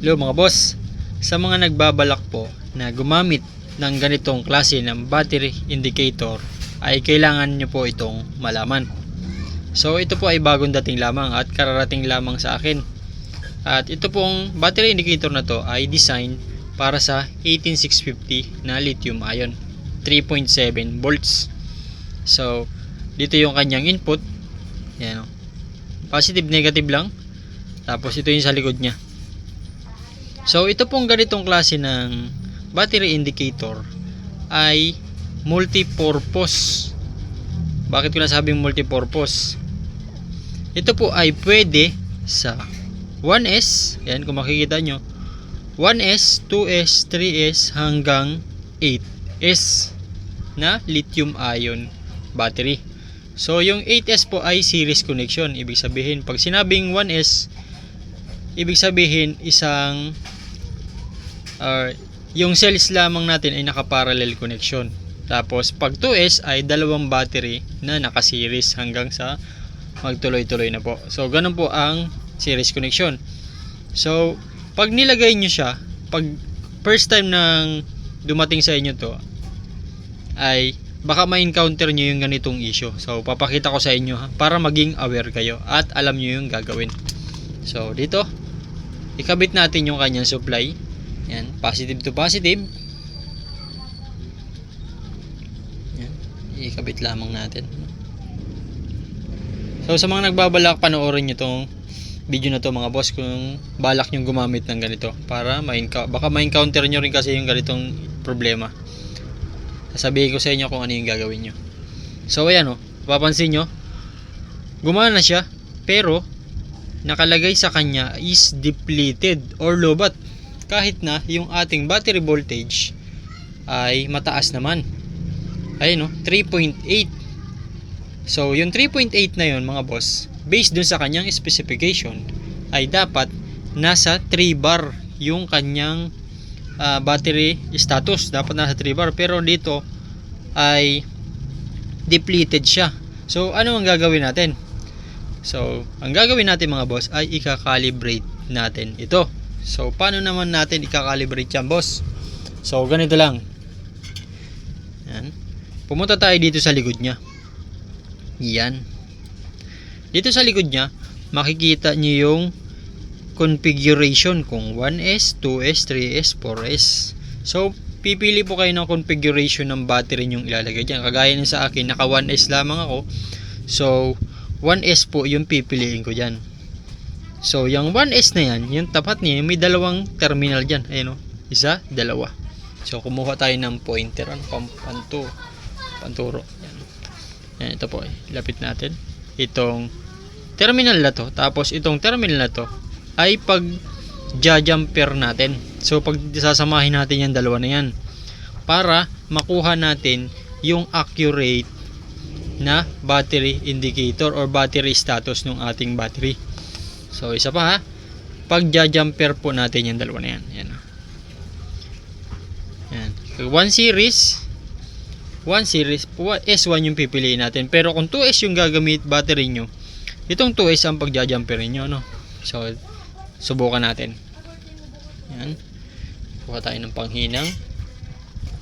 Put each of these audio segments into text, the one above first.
Hello mga boss, sa mga nagbabalak po na gumamit ng ganitong klase ng battery indicator ay kailangan nyo po itong malaman. So ito po ay bagong dating lamang at kararating lamang sa akin. At ito pong battery indicator na to ay design para sa 18650 na lithium ion 3.7 volts. So dito yung kanyang input. Yan, positive negative lang. Tapos ito yung sa likod nya. So ito pong ganitong klase ng battery indicator ay multi-purpose. Bakit ko nasabing multi-purpose? Ito po ay pwede sa 1S, yan kung makikita nyo, 1S, 2S, 3S hanggang 8S na lithium ion battery. So yung 8S po ay series connection. Ibig sabihin, pag sinabing 1S, ibig sabihin isang yung cells lamang natin ay naka-parallel connection. Tapos pag 2S ay dalawang battery na naka-series hanggang sa magtuloy-tuloy na po. So ganun po ang series connection. So pag nilagay nyo siya, pag first time nang dumating sa inyo to, ay baka ma-encounter nyo yung ganitong issue. So papakita ko sa inyo para maging aware kayo at alam nyo yung gagawin. So dito, ikabit natin yung kanyang supply. Yan, positive to positive. Yan, ikabit lamang natin. So sa mga nagbabalak, panoorin nyo tong video na to mga boss kung balak nyo gumamit ng ganito para baka ma-encounter nyo rin kasi yung ganitong problema. Sasabihin ko sa inyo kung ano yung gagawin nyo. So ayan o, papansin nyo, gumana siya pero nakalagay sa kanya is depleted or lobat, kahit na yung ating battery voltage ay mataas naman. Ayun o, 3.8. So yung 3.8 na yun mga boss, based dun sa kanyang specification, ay dapat nasa 3 bar yung kanyang battery status. Dapat nasa 3 bar, pero dito ay depleted siya. So ano ang gagawin natin? So ang gagawin natin mga boss ay i-calibrate natin ito. So paano naman natin i-calibrate yan boss? So ganito lang. Yan. Pumunta tayo dito sa likod nya. Yan. Dito sa likod nya, makikita nyo yung configuration kung 1S, 2S, 3S, 4S. So pipili po kayo ng configuration ng battery nyong ilalagay dyan. Kagaya nung sa akin, naka 1S lamang ako. So 1S po yung pipiliin ko dyan. So yung 1S na yan, yung tapat niya, may dalawang terminal dyan. Ayan o, isa, dalawa. So kumuha tayo ng pointer, panturo. Yan. Yan, ito po, lapit natin itong terminal na to. Tapos itong terminal na to ay pag jumper natin. So pag sasamahin natin yung dalawa na yan para makuha natin yung accurate na battery indicator or battery status ng ating battery. So isa pa ha, pag jumper po natin yung dalawa na yan. Yan. Yan. 1 series S1 yung pipiliin natin. Pero kung 2S yung gagamit battery nyo, itong 2S ang pag-jumperin nyo, no? So subukan natin. Yan. Kuha tayo ng panghinang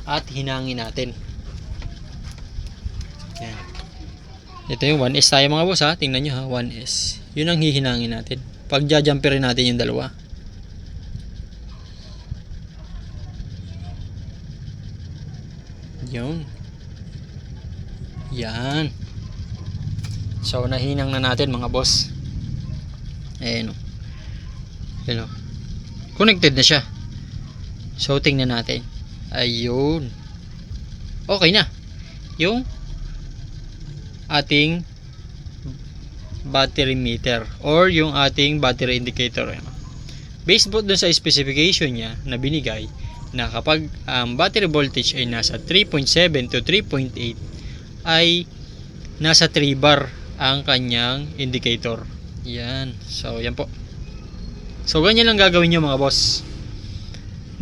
at hinangin natin. Yan. Ito yung 1S tayo mga boss ha. Tingnan nyo ha, 1S. Yun ang hihinangin natin. Pag jumperin natin yung dalawa. Yun. Yan. So nahinang na natin mga boss. Ayan o. Ayan o. Connected na siya. So tingnan natin. Ayun. Okay na. Yung ating battery meter or yung ating battery indicator. Based po dun sa specification niya na binigay, na kapag battery voltage ay nasa 3.7 to 3.8 ay nasa 3 bar ang kanyang indicator. Yan. So yan po. So ganyan lang gagawin nyo mga boss.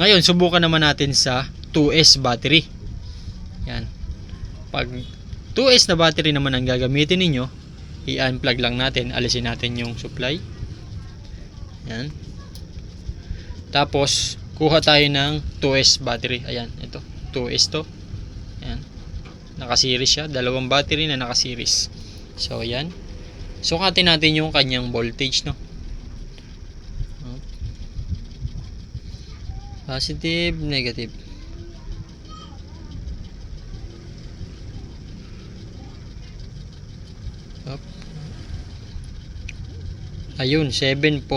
Ngayon subukan naman natin sa 2S battery. Yan. Pag 2S na battery naman ang gagamitin ninyo, i-unplug lang natin, alisin natin yung supply. Yan. Tapos kuha tayo ng 2S battery. Ayan, ito 2S to. Ayan, naka-series siya, dalawang battery na naka-series. So ayan, sukatin natin yung kanyang voltage, no? Positive, negative. Up. Ayun, 7.89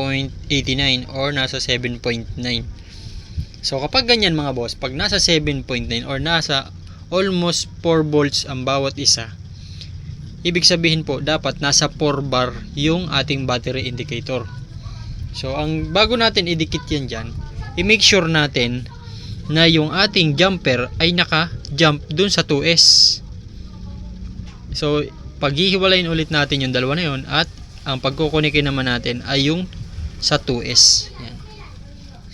or nasa 7.9. So kapag ganyan mga boss, pag nasa 7.9 or nasa almost 4 volts ang bawat isa, ibig sabihin po dapat nasa 4 bar yung ating battery indicator. So ang bago natin idikit yan dyan, i-make sure natin na yung ating jumper ay naka-jump dun sa 2S. So paghihiwalayin ulit natin yung dalawa na yun, at ang pagkukunikin naman natin ay yung sa 2S. Yan.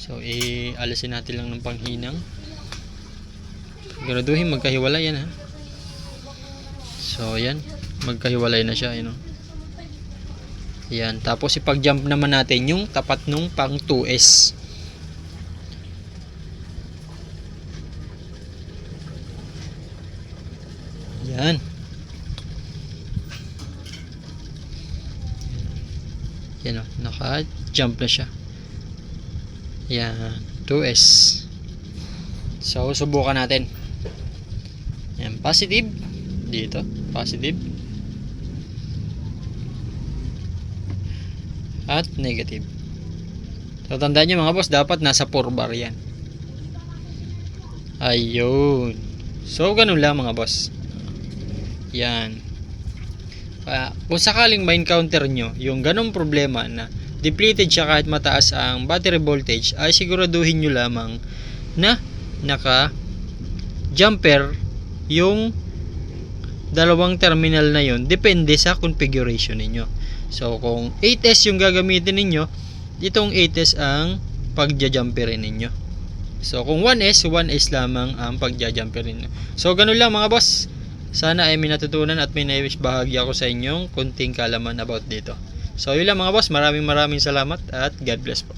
So i-alisin natin lang ng panghinang. Siguraduhin magkahiwalay yan, ha. So yan, magkahiwalay na siya, you know. Yan, tapos ipag-jump naman natin yung tapat nung pang 2S. Yan. Yan, o, naka-jump na siya. Yan, 2S. So subukan natin. Yan, positive dito, positive at negative. So tandaan nyo mga boss, dapat nasa 4 bar yan. Ayun. So ganun lang mga boss. Yan. Kung sakaling ma-encounter nyo yung ganong problema na depleted siya kahit mataas ang battery voltage, ay siguraduhin nyo lamang na naka jumper yung dalawang terminal na yun, depende sa configuration ninyo. So kung 8S yung gagamitin ninyo, itong 8S ang pagja-jumperin ninyo. So kung 1S, 1S lamang ang pagja-jumperin ninyo. So ganun lang mga boss. Sana ay may natutunan at may naibahagi ako sa inyong kunting kalaman about dito. So yun lang mga boss, maraming salamat at God bless po.